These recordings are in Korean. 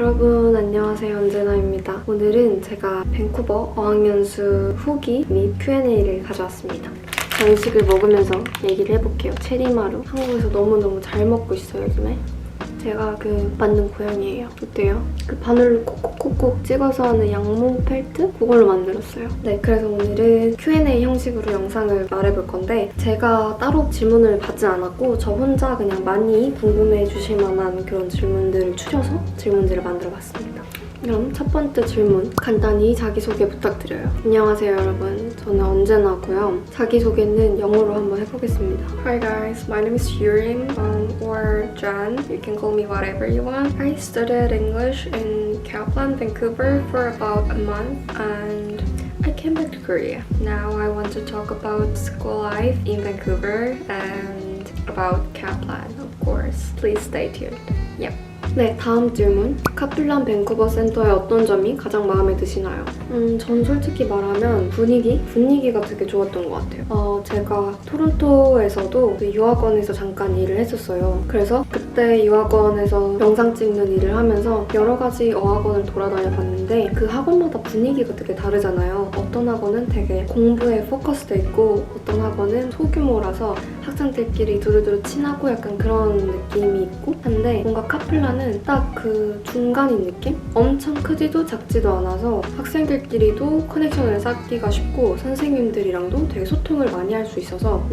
여러분 안녕하세요, 언제나입니다. 오늘은 제가 밴쿠버 어학연수 후기 및 Q&A를 가져왔습니다. 간식을 먹으면서 얘기를 해볼게요. 체리마루. 한국에서 너무너무 잘 먹고 있어요, 요즘에. 제가 만든 고양이에요. 어때요? 바늘로 콕콕콕콕 찍어서 하는 양모 펠트? 그걸로 만들었어요. 네, 그래서 오늘은 Q&A 형식으로 영상을 말해볼 건데 제가 따로 질문을 받지 않았고 저 혼자 그냥 많이 궁금해 주실 만한 그런 질문들을 추려서 질문지를 만들어봤습니다. 그럼 첫 번째 질문, 간단히 자기소개 부탁드려요. 안녕하세요 여러분, 저는 언제나고요. 자기소개는 영어로 한번 해보겠습니다. Hi guys, my name is Yurin or Jan. You can call me whatever you want. I studied English in Kaplan, Vancouver for about a month and I came back to Korea. Now I want to talk about school life in Vancouver and about Kaplan, of course. Please stay tuned. Yep. 네, 다음 질문. 카플란 밴쿠버 센터의 어떤 점이 가장 마음에 드시나요? 전 솔직히 말하면 분위기가 되게 좋았던 것 같아요. 제가 토론토에서도 유학원에서 잠깐 일을 했었어요. 그래서 그때 유학원에서 영상 찍는 일을 하면서 여러 가지 어학원을 돌아다녀 봤는데 그 학원마다 분위기가 되게 다르잖아요. 어떤 학원은 되게 공부에 포커스돼 있고 어떤 학원은 소규모라서 학생들끼리 두루두루 친하고 약간 그런 느낌이 있고 한데 뭔가 카플란은 딱 그 중간인 느낌? 엄청 크지도 작지도 않아서 학생들끼리도 커넥션을 쌓기가 쉽고 선생님들이랑도 되게 소통을 많이 할 수 있어서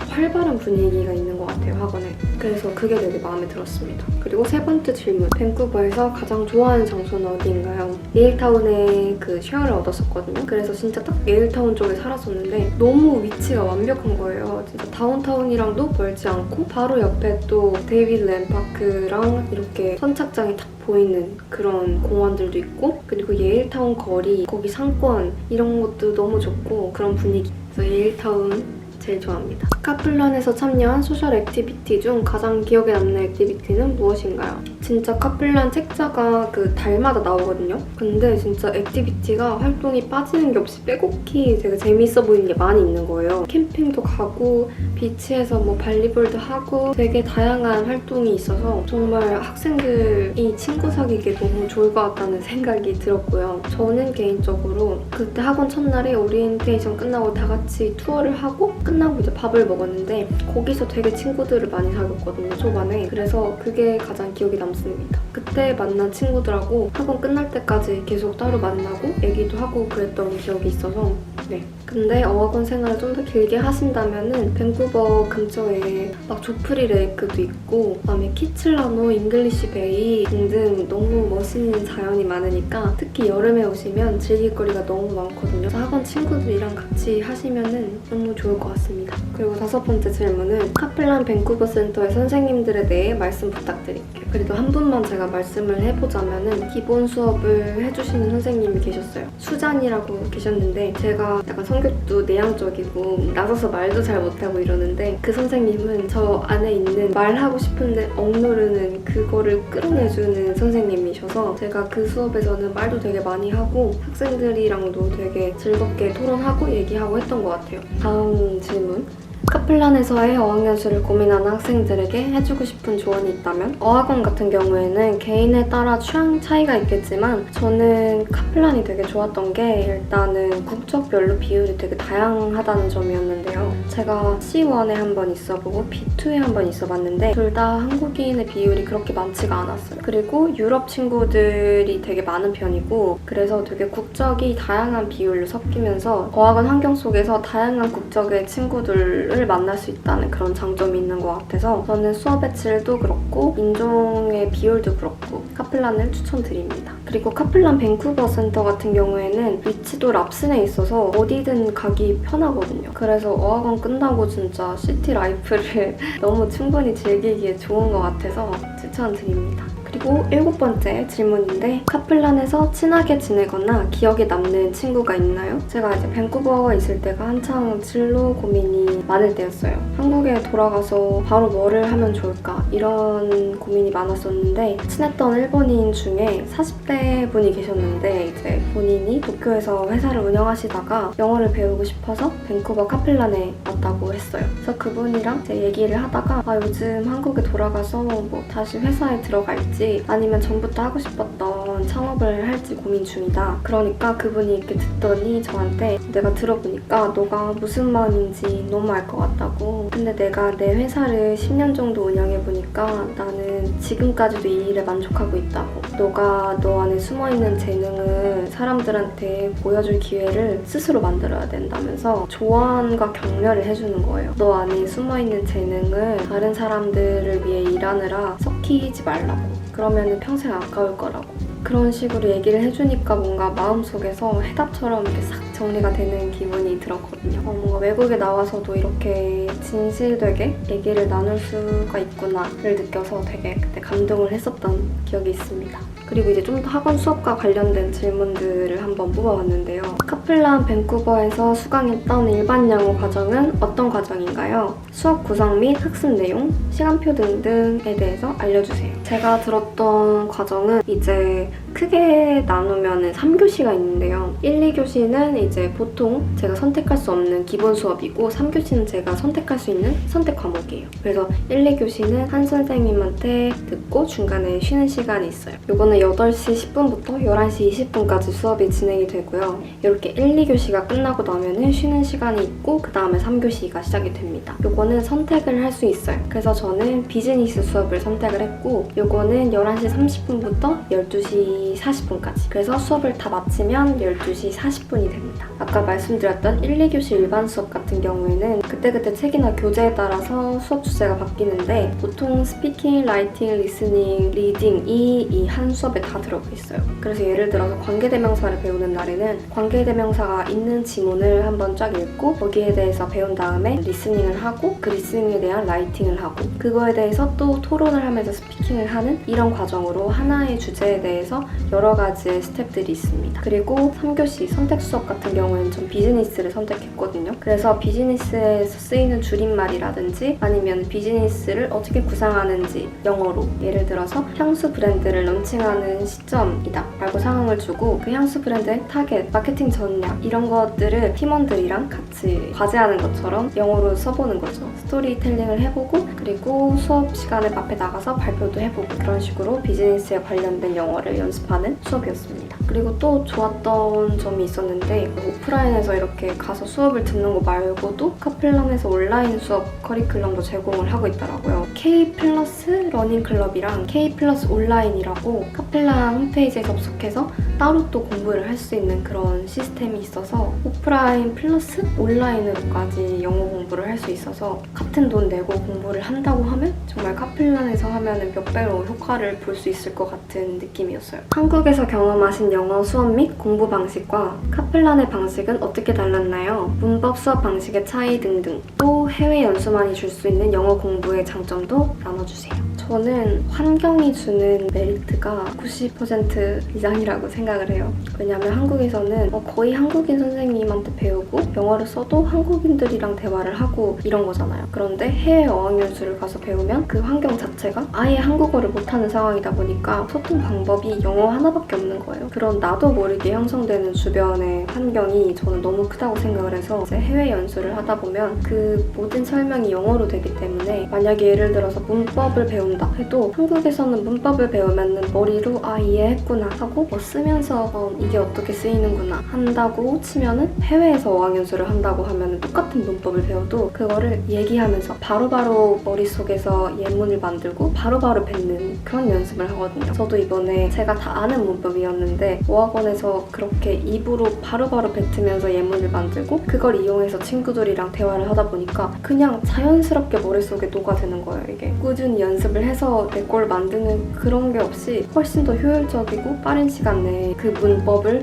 활발한 분위기가 있는 것 같아요, 학원에. 그래서 그게 되게 마음에 들었습니다. 그리고 세 번째 질문. 밴쿠버에서 가장 좋아하는 장소는 어디인가요? 예일타운에 쉐어를 얻었었거든요. 그래서 진짜 딱 예일타운 쪽에 살았었는데 너무 위치가 완벽한 거예요. 진짜 다운타운이랑도 멀지 않고 바로 옆에 또 데이비드 랜파크랑 이렇게 선착장이 딱 보이는 그런 공원들도 있고 그리고 예일타운 거리, 거기 상권 이런 것도 너무 좋고 그런 분위기. 그래서 예일타운 제일 좋아합니다. 카플란에서 참여한 소셜 액티비티 중 가장 기억에 남는 액티비티는 무엇인가요? 진짜 카플란 책자가 달마다 나오거든요? 근데 진짜 액티비티가 활동이 빠지는 게 없이 빼곡히 되게 재밌어 보이는 게 많이 있는 거예요. 캠핑도 가고 비치에서 발리볼도 하고 되게 다양한 활동이 있어서 정말 학생들이 친구 사귀기에 너무 좋을 것 같다는 생각이 들었고요. 저는 개인적으로 그때 학원 첫날에 오리엔테이션 끝나고 다 같이 투어를 하고 끝나고 이제 밥을 먹었는데 거기서 되게 친구들을 많이 사귀었거든요, 초반에. 그래서 그게 가장 기억에 남습니다. 그때 만난 친구들하고 학원 끝날 때까지 계속 따로 만나고 얘기도 하고 그랬던 기억이 있어서 네. 근데 어학원 생활을 좀 더 길게 하신다면은 밴쿠버 근처에 조프리 레이크도 있고 그다음에 키칠라노, 잉글리시 베이 등등 너무 멋있는 자연이 많으니까 특히 여름에 오시면 즐길 거리가 너무 많거든요. 그래서 학원 친구들이랑 같이 하시면은 너무 좋을 것 같습니다. 그리고 다섯 번째 질문은 카플란 밴쿠버 센터의 선생님들에 대해 말씀 부탁드릴게요. 그래도 한 분만 제가 말씀을 해보자면은 기본 수업을 해주시는 선생님이 계셨어요. 수잔이라고 계셨는데 제가 약간 성격도 내향적이고 나서서 말도 잘 못하고 이러는데 그 선생님은 저 안에 있는 말하고 싶은데 억누르는 그거를 끌어내주는 선생님이셔서 제가 그 수업에서는 말도 되게 많이 하고 학생들이랑도 되게 즐겁게 토론하고 얘기하고 했던 것 같아요. 다음 질문. 카플란에서의 어학연수를 고민하는 학생들에게 해주고 싶은 조언이 있다면? 어학원 같은 경우에는 개인에 따라 취향 차이가 있겠지만 저는 카플란이 되게 좋았던 게 일단은 국적별로 비율이 되게 다양하다는 점이었는데요. 제가 C1에 한 번 있어보고 B2에 한 번 있어봤는데 둘 다 한국인의 비율이 그렇게 많지가 않았어요. 그리고 유럽 친구들이 되게 많은 편이고 그래서 되게 국적이 다양한 비율로 섞이면서 어학원 환경 속에서 다양한 국적의 친구들을 만날 수 있다는 그런 장점이 있는 것 같아서 저는 수업의 질도 그렇고 인종의 비율도 그렇고 카플란을 추천드립니다. 그리고 카플란 밴쿠버 센터 같은 경우에는 위치도 랍슨에 있어서 어디든 가기 편하거든요. 그래서 어학원 끝나고 진짜 시티 라이프를 너무 충분히 즐기기에 좋은 것 같아서 추천드립니다. 그리고 7번째 질문인데 카플란에서 친하게 지내거나 기억에 남는 친구가 있나요? 제가 이제 밴쿠버에 있을 때가 한창 진로 고민이 많을 때였어요. 한국에 돌아가서 바로 뭐를 하면 좋을까 이런 고민이 많았었는데 친했던 일본인 중에 40대 분이 계셨는데 이제 본인이 도쿄에서 회사를 운영하시다가 영어를 배우고 싶어서 밴쿠버 카플란에 왔다고 했어요. 그래서 그분이랑 이제 얘기를 하다가 요즘 한국에 돌아가서 다시 회사에 들어갈지 아니면 전부터 하고 싶었던 창업을 할지 고민 중이다. 그러니까 그분이 이렇게 듣더니 저한테 내가 들어보니까 너가 무슨 마음인지 너무 알 것 같다고. 근데 내가 내 회사를 10년 정도 운영해보니까 나는 지금까지도 이 일에 만족하고 있다고. 너가 너 안에 숨어있는 재능을 사람들한테 보여줄 기회를 스스로 만들어야 된다면서 조언과 격려를 해주는 거예요. 너 안에 숨어있는 재능을 다른 사람들을 위해 일하느라 썩히지 말라고. 그러면 평생 아까울 거라고. 그런 식으로 얘기를 해주니까 뭔가 마음속에서 해답처럼 이렇게 싹 정리가 되는 기분이 들었거든요. 뭔가 외국에 나와서도 이렇게 진실되게 얘기를 나눌 수가 있구나를 느껴서 되게 그때 감동을 했었던 기억이 있습니다. 그리고 이제 좀 더 학원 수업과 관련된 질문들을 한번 뽑아봤는데요. 카플란 밴쿠버에서 수강했던 일반 영어 과정은 어떤 과정인가요? 수업 구성 및 학습 내용, 시간표 등등에 대해서 알려주세요. 제가 들었던 과정은 이제 크게 나누면 3교시가 있는데요. 1, 2교시는 이제 보통 제가 선택할 수 없는 기본 수업이고 3교시는 제가 선택할 수 있는 선택 과목이에요. 그래서 1, 2교시는 한 선생님한테 듣고 중간에 쉬는 시간이 있어요. 요거는 8시 10분부터 11시 20분까지 수업이 진행이 되고요. 이렇게 1, 2교시가 끝나고 나면은 쉬는 시간이 있고 그 다음에 3교시가 시작이 됩니다. 요거는 선택을 할 수 있어요. 그래서 저는 비즈니스 수업을 선택을 했고 요거는 11시 30분부터 12시 40분까지. 그래서 수업을 다 마치면 12시 40분이 됩니다. 아까 말씀드렸던 1, 2교시 일반 수업 같은 경우에는 그때그때 책이나 교재에 따라서 수업 주제가 바뀌는데 보통 스피킹, 라이팅, 리스닝, 리딩 이 한 수업에 다 들어가 있어요. 그래서 예를 들어서 관계대명사를 배우는 날에는 관계대명사가 있는 지문을 한번 쫙 읽고 거기에 대해서 배운 다음에 리스닝을 하고 그 리스닝에 대한 라이팅을 하고 그거에 대해서 또 토론을 하면서 스피킹을 하는 이런 과정으로 하나의 주제에 대해서 여러 가지의 스텝들이 있습니다. 그리고 3교시 선택 수업 같은 경우에는 전 비즈니스를 선택했거든요. 그래서 비즈니스에서 쓰이는 줄임말이라든지 아니면 비즈니스를 어떻게 구상하는지 영어로 예를 들어서 향수 브랜드를 런칭하는 시점이다 라고 상황을 주고 그 향수 브랜드의 타겟, 마케팅 전략 이런 것들을 팀원들이랑 같이 과제하는 것처럼 영어로 써보는 거죠. 스토리텔링을 해보고 그리고 수업 시간에 앞에 나가서 발표도 해보고 그런 식으로 비즈니스에 관련된 영어를 연습하는 수업이었습니다. 그리고 또 좋았던 점이 있었는데 오프라인에서 이렇게 가서 수업을 듣는 거 말고도 카플란에서 온라인 수업 커리큘럼도 제공을 하고 있더라고요. K 플러스 러닝 클럽이랑 K 플러스 온라인이라고 카플란 홈페이지에 접속해서 따로 또 공부를 할 수 있는 그런 시스템이 있어서 오프라인 플러스 온라인으로까지 영어 공부를 할 수 있어서 같은 돈 내고 공부를 한다고 하면 정말 카플란에서 하면 몇 배로 효과를 볼 수 있을 것 같은 느낌이었어요. 한국에서 경험하신 영어 수업 및 공부 방식과 카플란의 방식은 어떻게 달랐나요? 문법 수업 방식의 차이 등등 또 해외 연수만이 줄 수 있는 영어 공부의 장점도 나눠주세요. 저는 환경이 주는 메리트가 90% 이상이라고 생각을 해요. 왜냐면 한국에서는 거의 한국인 선생님한테 배우고 영어를 써도 한국인들이랑 대화를 하고 이런 거잖아요. 그런데 해외 어학연수를 가서 배우면 그 환경 자체가 아예 한국어를 못하는 상황이다 보니까 소통 방법이 영어 하나밖에 없는 거예요. 그런 나도 모르게 형성되는 주변의 환경이 저는 너무 크다고 생각을 해서 이제 해외 연수를 하다 보면 그 모든 설명이 영어로 되기 때문에 만약에 예를 들어서 문법을 배운다 해도 한국에서는 문법을 배우면 머리로 이해했구나 하고 쓰면서 이게 어떻게 쓰이는구나 한다고 치면은 해외에서 어학연수를 한다고 하면 똑같은 문법을 배워도 그거를 얘기하면서 바로바로 머릿속에서 예문을 만들고 바로바로 뱉는 그런 연습을 하거든요. 저도 이번에 제가 다 아는 문법이었는데 어학원에서 그렇게 입으로 바로바로 뱉으면서 예문을 만들고 그걸 이용해서 친구들이랑 대화를 하다 보니까 그냥 자연스럽게 머릿속에 녹아드는 거예요. 이게 꾸준히 연습을 해서 내 걸 만드는 그런 게 없이 훨씬 더 효율적이고 빠른 시간 내에 그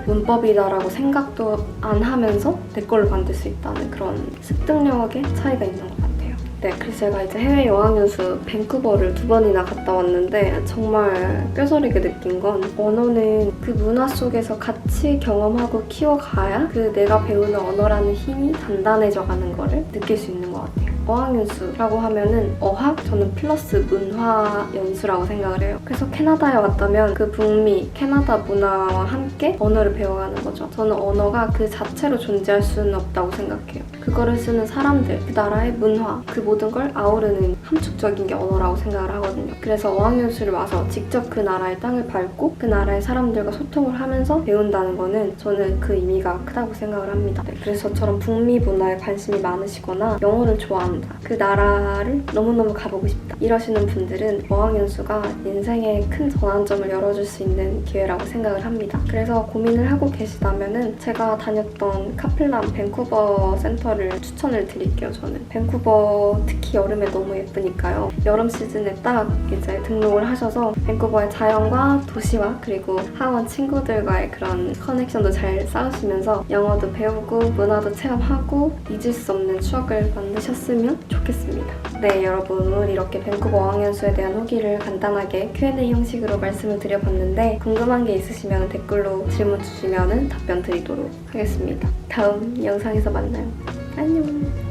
문법이다라고 생각도 안 하면서 내 걸로 만들 수 있다는 그런 습득력의 차이가 있는 것 같아요. 네, 그래서 제가 이제 해외 어학연수 밴쿠버를 2번이나 갔다 왔는데 정말 뼈저리게 느낀 건 언어는 그 문화 속에서 같이 경험하고 키워가야 그 내가 배우는 언어라는 힘이 단단해져 가는 거를 느낄 수 있는 것 같아요. 어학연수라고 하면은 어학? 저는 플러스 문화 연수라고 생각을 해요. 그래서 캐나다에 왔다면 그 북미, 캐나다 문화와 함께 언어를 배워가는 거죠. 저는 언어가 그 자체로 존재할 수는 없다고 생각해요. 그거를 쓰는 사람들, 그 나라의 문화, 그 모든 걸 아우르는 함축적인 게 언어라고 생각을 하거든요. 그래서 어학연수를 와서 직접 그 나라의 땅을 밟고 그 나라의 사람들과 소통을 하면서 배운다는 거는 저는 그 의미가 크다고 생각을 합니다. 네, 그래서 저처럼 북미 문화에 관심이 많으시거나 영어를 좋아한다, 그 나라를 너무너무 가보고 싶다 이러시는 분들은 어학연수가 인생의 큰 전환점을 열어줄 수 있는 기회라고 생각을 합니다. 그래서 고민을 하고 계시다면은 제가 다녔던 카플란 밴쿠버 센터를 추천을 드릴게요. 저는 밴쿠버 특히 여름에 너무 예쁘니까요. 여름 시즌에 딱 이제 등록을 하셔서 밴쿠버의 자연과 도시와 그리고 하원 친구들과의 그런 커넥션도 잘 쌓으시면서 영어도 배우고 문화도 체험하고 잊을 수 없는 추억을 만드셨으면 좋겠습니다. 네, 여러분 오늘 이렇게 밴쿠버 어학연수에 대한 후기를 간단하게 Q&A 형식으로 말씀을 드려봤는데 궁금한 게 있으시면 댓글로 질문 주시면 답변 드리도록 하겠습니다. 다음 영상에서 만나요. 안녕.